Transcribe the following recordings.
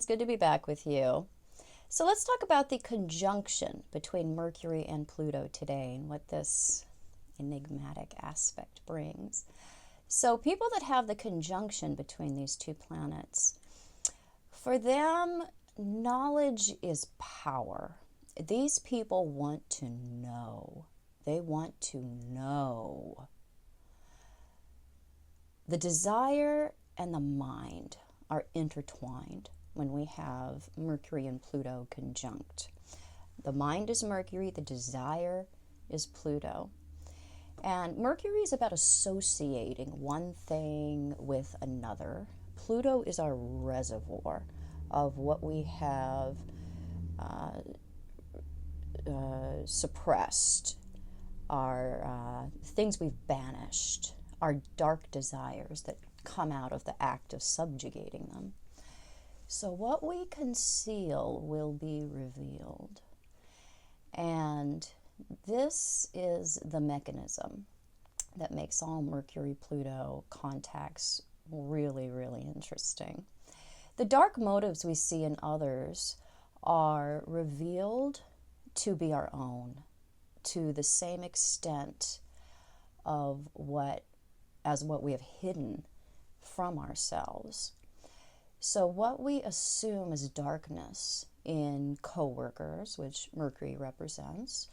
good to be back with you. So let's talk about the conjunction between Mercury and Pluto today and what this enigmatic aspect brings. So people that have the conjunction between these two planets, for them, knowledge is power. These people want to know. They want to know. The desire and the mind are intertwined when we have Mercury and Pluto conjunct. The mind is Mercury, the desire is Pluto. And Mercury is about associating one thing with another. Pluto is our reservoir of what we have suppressed, our things we've banished, our dark desires that come out of the act of subjugating them. So what we conceal will be revealed. And this is the mechanism that makes all Mercury-Pluto contacts really, really interesting. The dark motives we see in others are revealed to be our own, to the same extent of what we have hidden from ourselves. So what we assume as darkness in coworkers, which Mercury represents,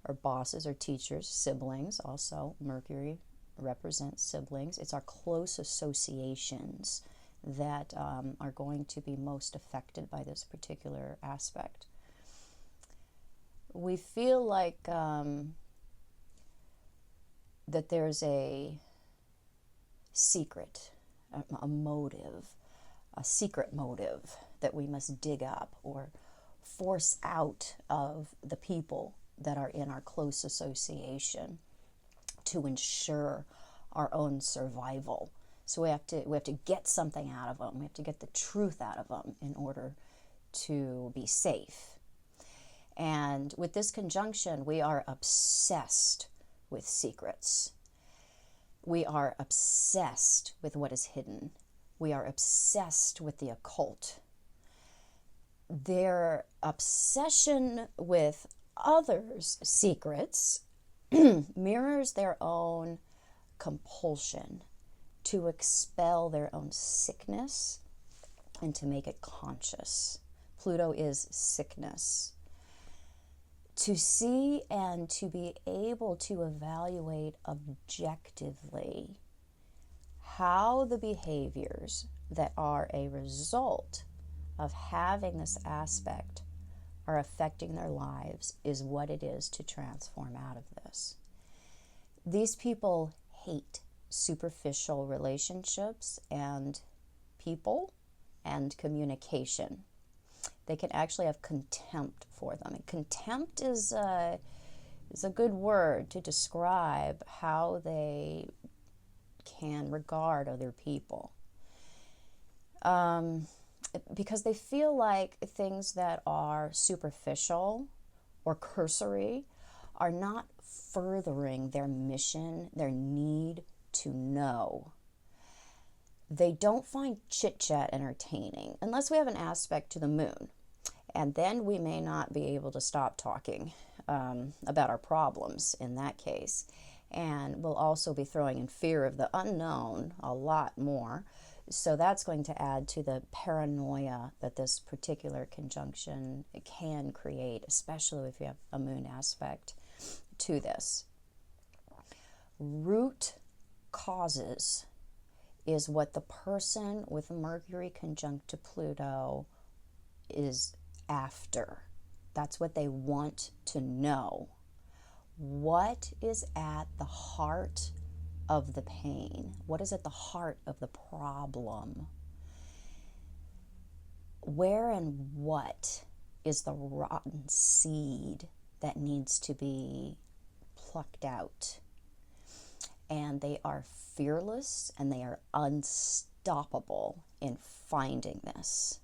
or bosses or teachers, siblings, also Mercury represents siblings. It's our close associations that are going to be most affected by this particular aspect. We feel like that there's a secret, a motive, a secret motive that we must dig up or force out of the people that are in our close association to ensure our own survival. So we have to get something out of them. We have to get the truth out of them in order to be safe. And with this conjunction, we are obsessed with secrets. We are obsessed with what is hidden. We are obsessed with the occult. Their obsession with others' secrets mirrors their own compulsion to expel their own sickness and to make it conscious. Pluto is sickness. To see and to be able to evaluate objectively how the behaviors that are a result of having this aspect are affecting their lives is what it is to transform out of this. These people hate superficial relationships and people and communication. They can actually have contempt for them. And contempt is a good word to describe how they can regard other people. Because they feel like things that are superficial or cursory are not furthering their mission, their need to know. They don't find chit-chat entertaining unless we have an aspect to the moon. And then we may not be able to stop talking about our problems in that case. And we'll also be throwing in fear of the unknown a lot more. So that's going to add to the paranoia that this particular conjunction can create, especially if you have a moon aspect to this. Root causes is what the person with Mercury conjunct to Pluto is after. That's what they want to know. What is at the heart of the pain? What is at the heart of the problem? Where and what is the rotten seed that needs to be plucked out? And they are fearless and they are unstoppable in finding this.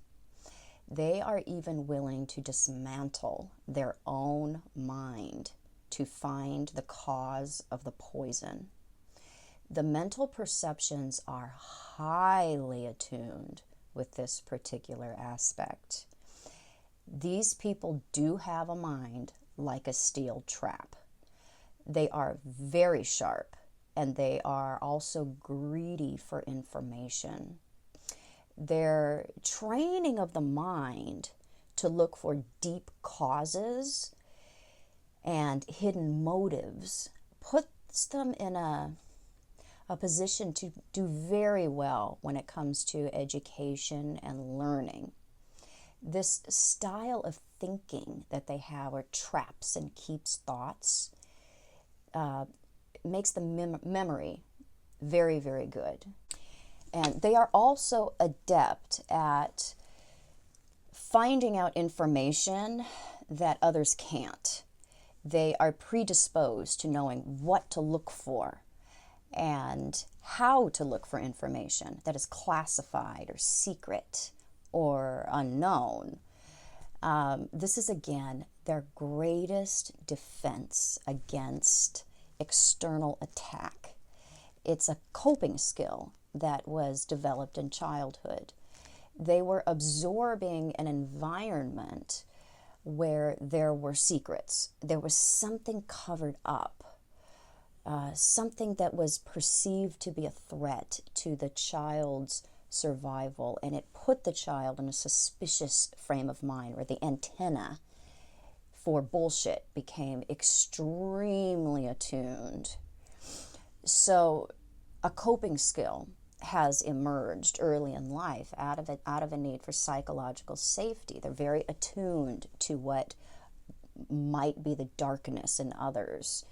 They are even willing to dismantle their own mind to find the cause of the poison. The mental perceptions are highly attuned with this particular aspect. These people do have a mind like a steel trap. They are very sharp, and they are also greedy for information. Their training of the mind to look for deep causes and hidden motives puts them in a position to do very well when it comes to education and learning. This style of thinking that they have, or traps and keeps thoughts, makes the memory very, very good. And they are also adept at finding out information that others can't. They are predisposed to knowing what to look for and how to look for information that is classified or secret or unknown. This is, again, their greatest defense against external attack. It's a coping skill that was developed in childhood. They were absorbing an environment where there were secrets. There was something covered up, something that was perceived to be a threat to the child's survival, and it put the child in a suspicious frame of mind where the antenna for bullshit became extremely attuned. So a coping skill has emerged early in life out of a need for psychological safety. They're very attuned to what might be the darkness in others,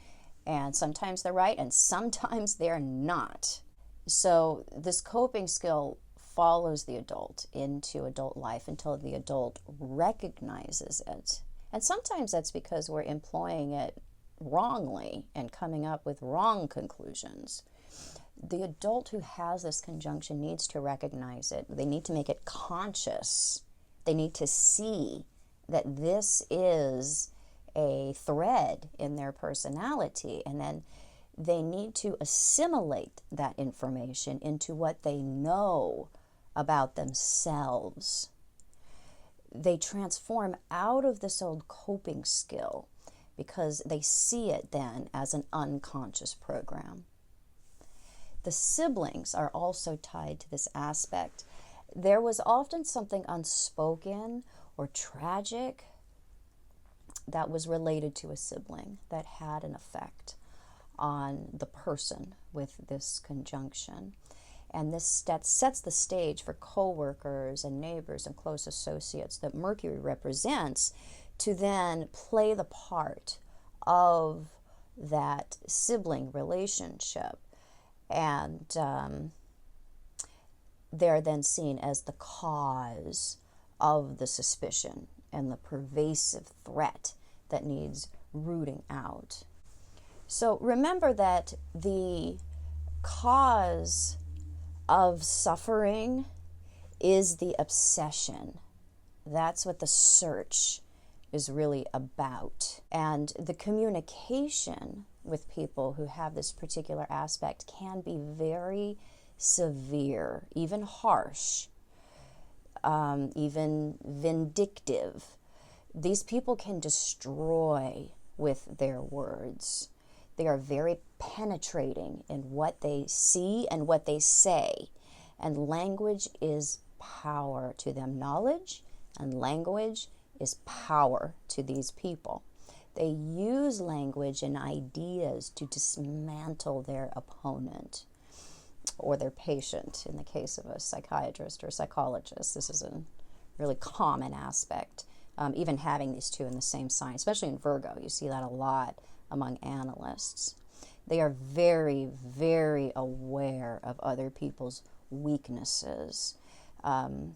and sometimes they're right and sometimes they're not. So this coping skill follows the adult into adult life until the adult recognizes it. And sometimes that's because we're employing it wrongly and coming up with wrong conclusions. The adult who has this conjunction needs to recognize it. They need to make it conscious. They need to see that this is a thread in their personality, and then they need to assimilate that information into what they know about themselves. They transform out of this old coping skill because they see it then as an unconscious program. The siblings are also tied to this aspect. There was often something unspoken or tragic that was related to a sibling that had an effect on the person with this conjunction. And that sets the stage for co-workers and neighbors and close associates that Mercury represents to then play the part of that sibling relationship. And they're then seen as the cause of the suspicion and the pervasive threat that needs rooting out. So remember that the cause of suffering is the obsession. That's what the search is really about. And the communication with people who have this particular aspect can be very severe, even harsh, even vindictive. These people can destroy with their words. They are very penetrating in what they see and what they say. And language is power to them. Knowledge and language is power to these people. They use language and ideas to dismantle their opponent or their patient. In the case of a psychiatrist or psychologist, this is a really common aspect. Even having these two in the same sign, especially in Virgo, you see that a lot among analysts. They are very, very aware of other people's weaknesses. And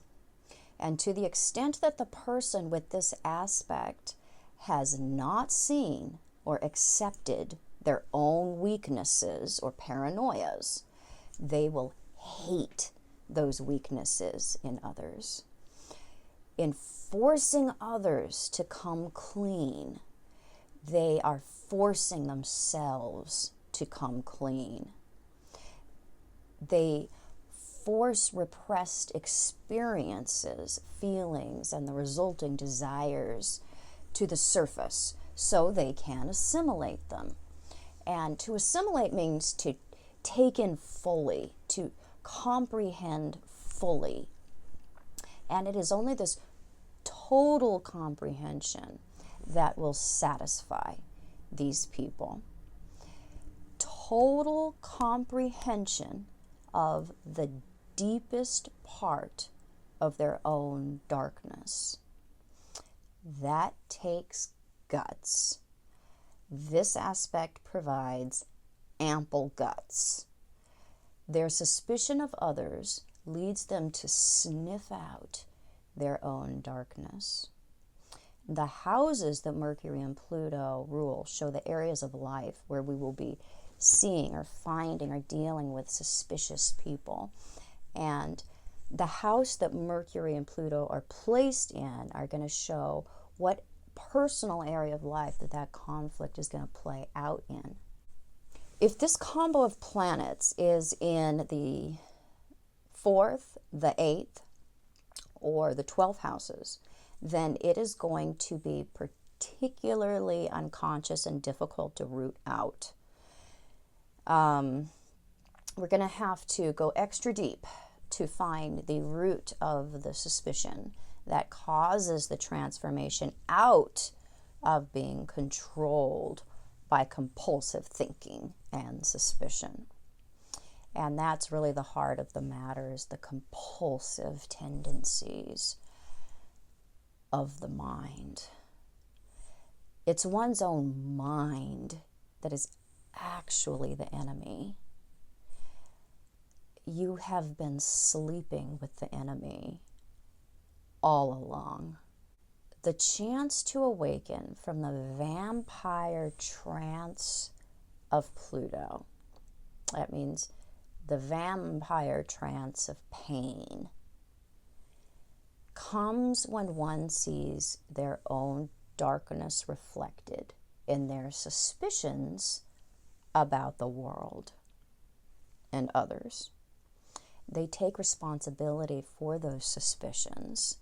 to the extent that the person with this aspect has not seen or accepted their own weaknesses or paranoias, they will hate those weaknesses in others. In forcing others to come clean, they are forcing themselves to come clean. They force repressed experiences, feelings, and the resulting desires to the surface so they can assimilate them. And to assimilate means to take in fully, to comprehend fully. And it is only this total comprehension that will satisfy these people. Total comprehension of the deepest part of their own darkness. That takes guts. This aspect provides ample guts. Their suspicion of others leads them to sniff out their own darkness. The houses that Mercury and Pluto rule show the areas of life where we will be seeing or finding or dealing with suspicious people. And the house that Mercury and Pluto are placed in are going to show what personal area of life that conflict is going to play out in. If this combo of planets is in the 4th, the 8th, or the 12th houses, then it is going to be particularly unconscious and difficult to root out. We're going to have to go extra deep to find the root of the suspicion that causes the transformation out of being controlled by compulsive thinking and suspicion. And that's really the heart of the matter, is the compulsive tendencies of the mind. It's one's own mind that is actually the enemy. You have been sleeping with the enemy all along. The chance to awaken from the vampire trance of Pluto, that means the vampire trance of pain, comes when one sees their own darkness reflected in their suspicions about the world and others. They take responsibility for those suspicions,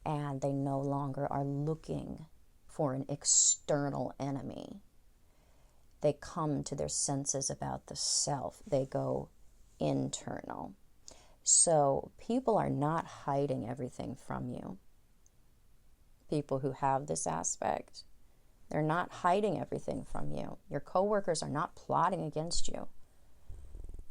and they no longer are looking for an external enemy. They come to their senses about the self. They go internal. So people are not hiding everything from you. People who have this aspect, they're not hiding everything from you. Your coworkers are not plotting against you.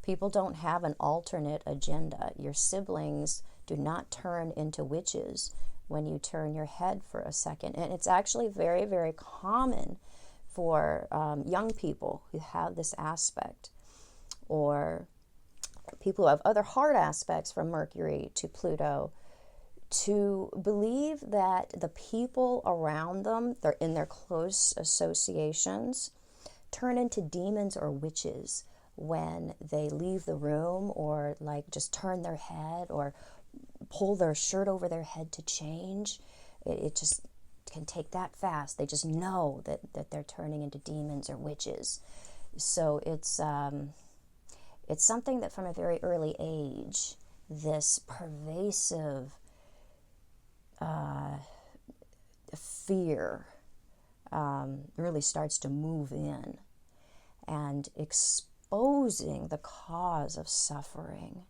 People don't have an alternate agenda. Your siblings do not turn into witches when you turn your head for a second. And it's actually very, very common for young people who have this aspect, or people who have other hard aspects from Mercury to Pluto, to believe that the people around them, they're in their close associations, turn into demons or witches when they leave the room, or like just turn their head or pull their shirt over their head to change. It just can take that fast. They just know that they're turning into demons or witches. So it's something that from a very early age, this pervasive fear really starts to move in, and exposing the cause of suffering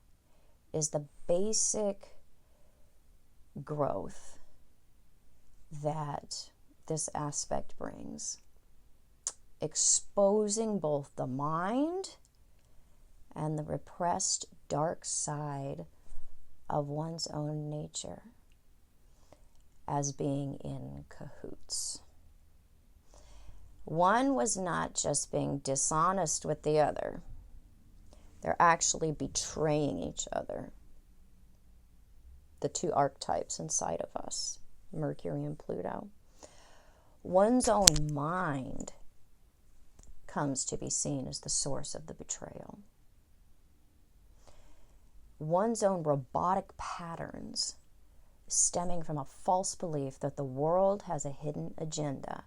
is the basic growth that this aspect brings. Exposing both the mind and the repressed dark side of one's own nature as being in cahoots. One was not just being dishonest with the other. They're actually betraying each other. The two archetypes inside of us, Mercury and Pluto. One's own mind comes to be seen as the source of the betrayal. One's own robotic patterns stemming from a false belief that the world has a hidden agenda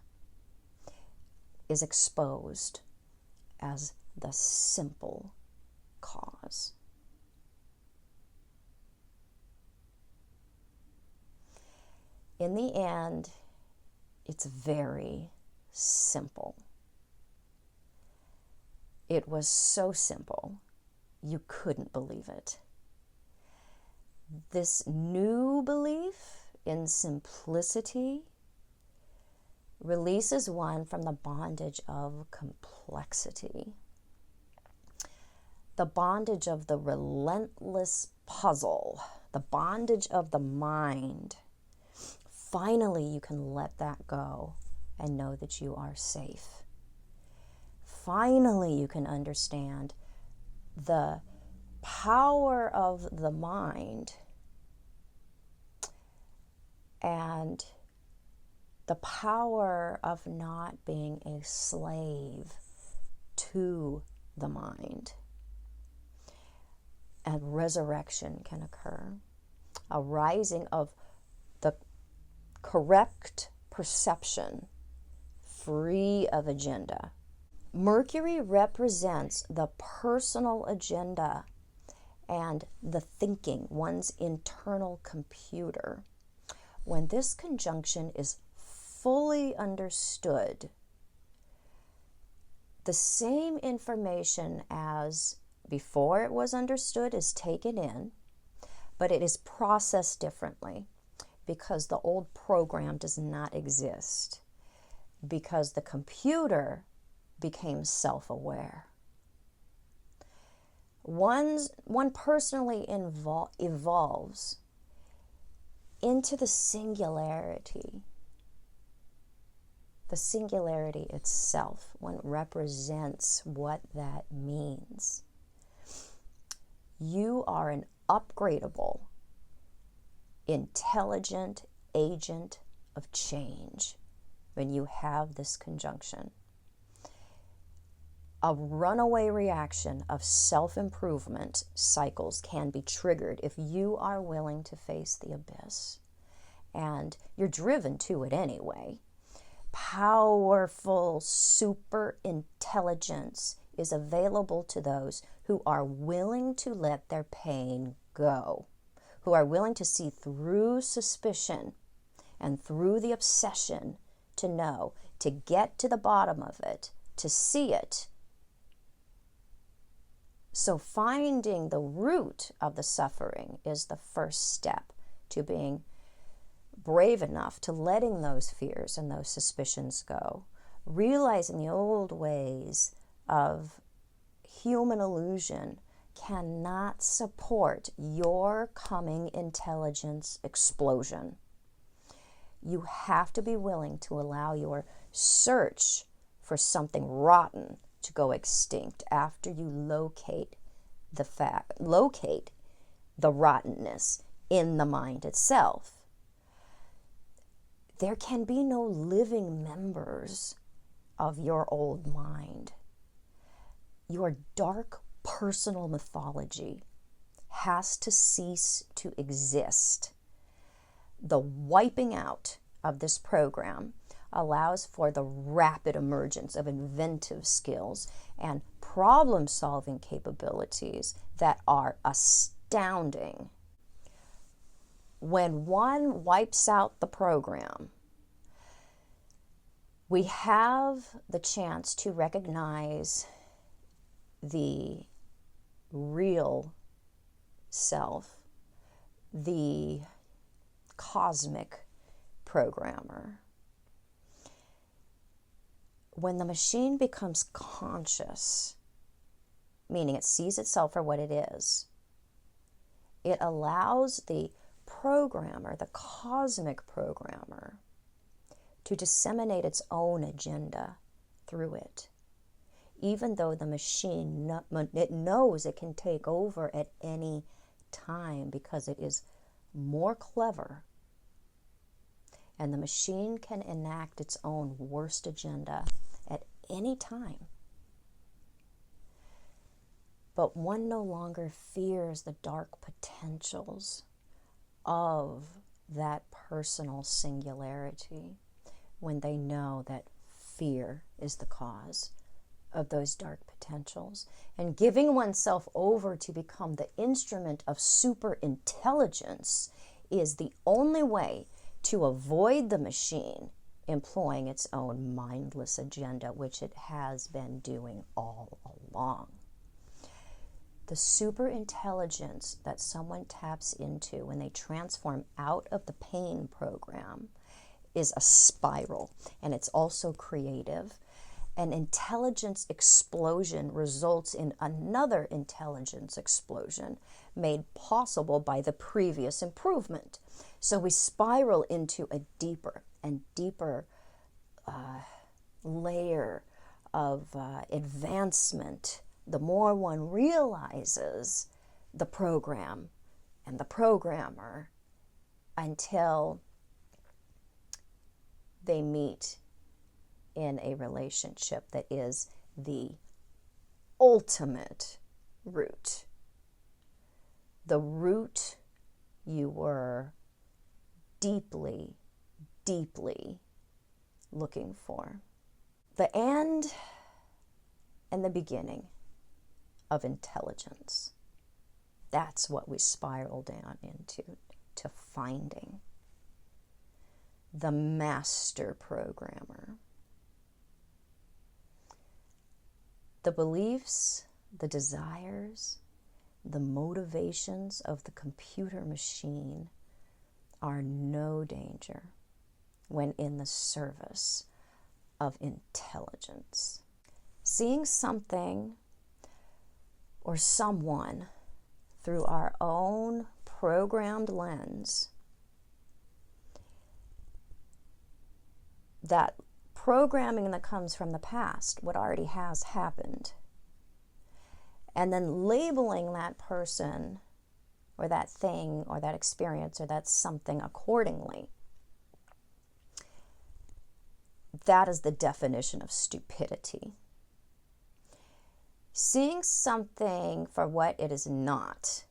is exposed as the simple cause. In the end, it's very simple. It was so simple, you couldn't believe it. This new belief in simplicity releases one from the bondage of complexity, the bondage of the relentless puzzle, the bondage of the mind. Finally, you can let that go and know that you are safe. Finally, you can understand the power of the mind and the power of not being a slave to the mind. And resurrection can occur, a rising of the correct perception, free of agenda. Mercury represents the personal agenda and the thinking, one's internal computer. When this conjunction is fully understood, the same information as before it was understood is taken in, but it is processed differently because the old program does not exist, because the computer became self-aware. One personally evolves into the singularity. The singularity itself, one represents what that means. You are an upgradable, intelligent agent of change when you have this conjunction. A runaway reaction of self-improvement cycles can be triggered if you are willing to face the abyss. And you're driven to it anyway. Powerful super intelligence is available to those who are willing to let their pain go, who are willing to see through suspicion and through the obsession to know, to get to the bottom of it, to see it. So finding the root of the suffering is the first step to being brave enough to letting those fears and those suspicions go, realizing the old ways of human illusion cannot support your coming intelligence explosion. You have to be willing to allow your search for something rotten to go extinct after you locate the rottenness in the mind itself. There can be no living members of your old mind. Your dark personal mythology has to cease to exist. The wiping out of this program allows for the rapid emergence of inventive skills and problem-solving capabilities that are astounding. When one wipes out the program, we have the chance to recognize the real self, the cosmic programmer. When the machine becomes conscious, meaning it sees itself for what it is, it allows the programmer, the cosmic programmer, to disseminate its own agenda through it. Even though the machine, it knows it can take over at any time because it is more clever. And the machine can enact its own worst agenda at any time. But one no longer fears the dark potentials of that personal singularity when they know that fear is the cause of those dark potentials. And giving oneself over to become the instrument of super intelligence is the only way to avoid the machine employing its own mindless agenda, which it has been doing all along. The super intelligence that someone taps into when they transform out of the pain program is a spiral, and it's also creative. An intelligence explosion results in another intelligence explosion made possible by the previous improvement. So we spiral into a deeper and deeper layer of advancement the more one realizes the program and the programmer, until they meet in a relationship that is the ultimate root. The root you were deeply, deeply looking for. The end and the beginning of intelligence. That's what we spiral down into, to finding the master programmer. The beliefs, the desires, the motivations of the computer machine are no danger when in the service of intelligence. Seeing something or someone through our own programmed lens, that programming that comes from the past, what already has happened, and then labeling that person or that thing or that experience or that something accordingly, that is the definition of stupidity. Seeing something for what it is not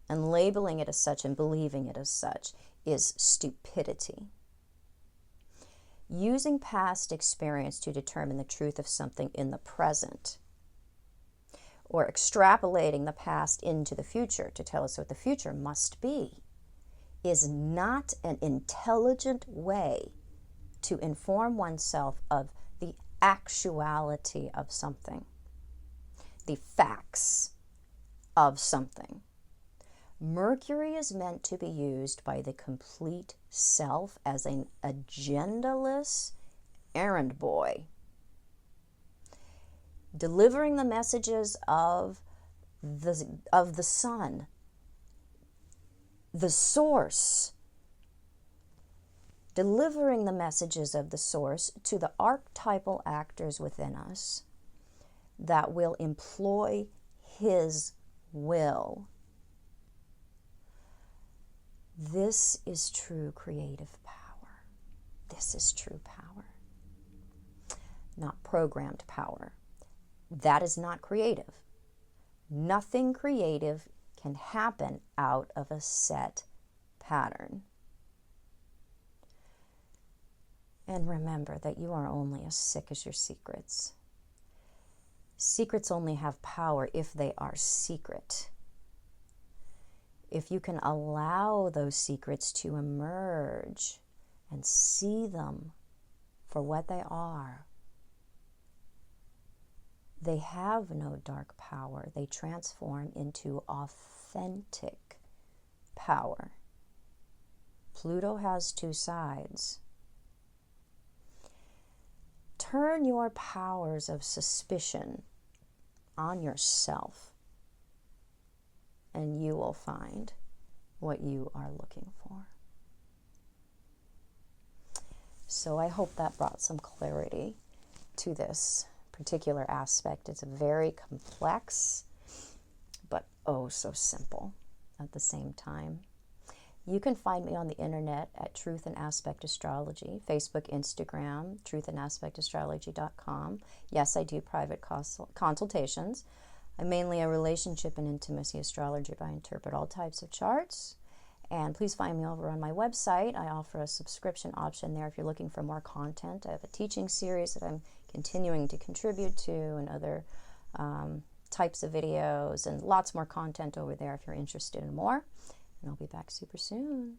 and labeling it as such and believing it as such is stupidity. Using past experience to determine the truth of something in the present, or extrapolating the past into the future to tell us what the future must be, is not an intelligent way to inform oneself of the actuality of something, the facts of something. Mercury is meant to be used by the complete self as an agendaless errand boy, delivering the messages of the sun, the source, delivering the messages of the source to the archetypal actors within us that will employ his will. This is true creative power. This is true power, not programmed power. That is not creative. Nothing creative can happen out of a set pattern. And remember that you are only as sick as your secrets. Secrets only have power if they are secret. If you can allow those secrets to emerge and see them for what they are, they have no dark power. They transform into authentic power. Pluto has two sides. Turn your powers of suspicion on yourself, and you will find what you are looking for. So I hope that brought some clarity to this particular aspect. It's very complex, but oh so simple at the same time. You can find me on the internet at Truth and Aspect Astrology, Facebook, Instagram, truthandaspectastrology.com. Yes, I do private consultations. I'm mainly a relationship and intimacy astrologer, but I interpret all types of charts. And please find me over on my website. I offer a subscription option there if you're looking for more content. I have a teaching series that I'm continuing to contribute to, and other types of videos, and lots more content over there if you're interested in more. And I'll be back super soon.